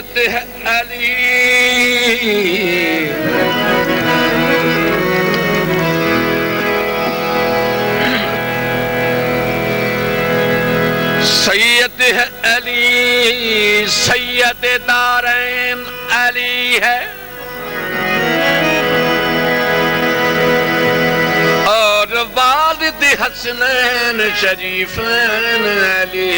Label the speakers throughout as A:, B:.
A: सैयद है अली, सैयद है अली, सैयद दारैन अली है, और वालिद हसनैन शरीफैन अली।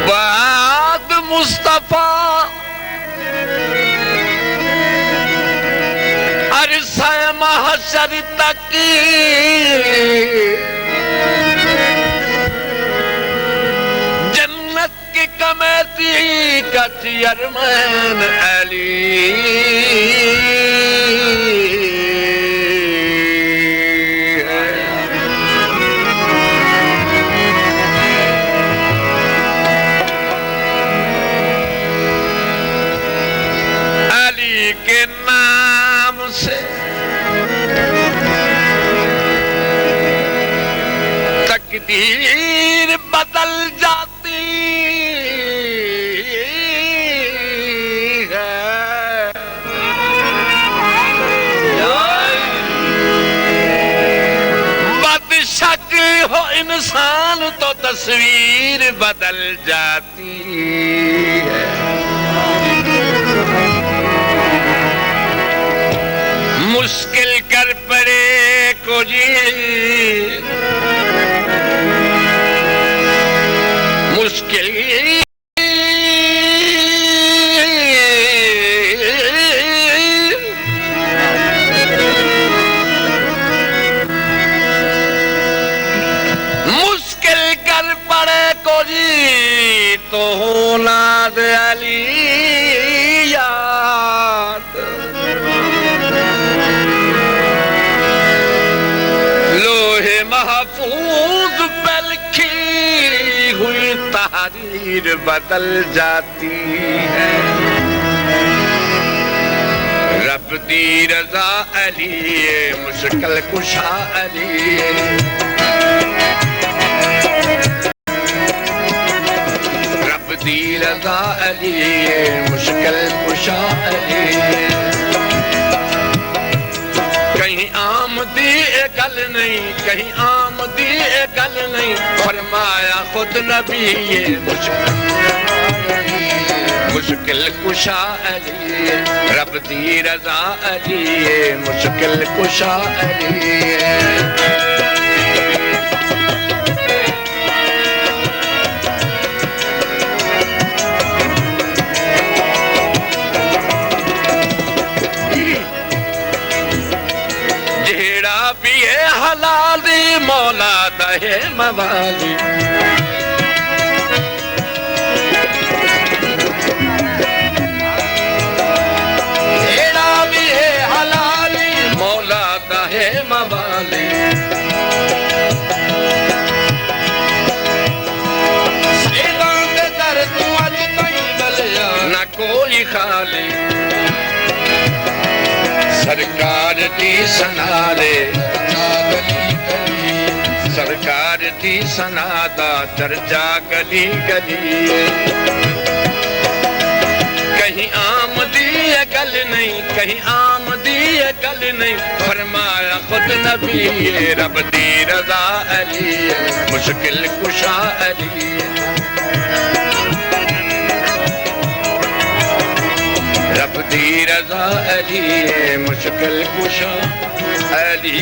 A: बाद मुस्तफा अरसा महशर तक जन्नत की कमेटी का चेयरमैन अली है। अली के नाम से तकदीर बदल जाती है। बदशक हो इंसान तो तस्वीर बदल जाती है। मुश्किल कर पड़े को जी, मुश्किल मुश्किल कर पड़े को जी तो होना दे अली याद। लोहे महफूज पे लिखी हुई तहरीर बदल जाती है। रब दी रजा अली मुश्किल कुशा अली, रब दी रजा अली मुश्किल कुशा अली। कहीं आमदी गल नहीं, कहीं आमदी गल नहीं, फरमाया खुद नबी ये मुश्किल कुशा अली, रब दी रजा अली मुश्किल कुशा अली। हलाली मौला दहे मवाली, तेरा भी है हलाली मौला दहे मवाली। दर तू अज कहीं बलिया न कोई खाली, सरकार दी सनाले सरकार दी सनादा दर्जा गली गली। कहीं आमदी गल नहीं, कहीं आमदी गल नहीं, फरमाया खुद नबी रब दी रजा अली मुश्किल कुशा अली। रब दी रजा अली मुश्किल कुशा अली।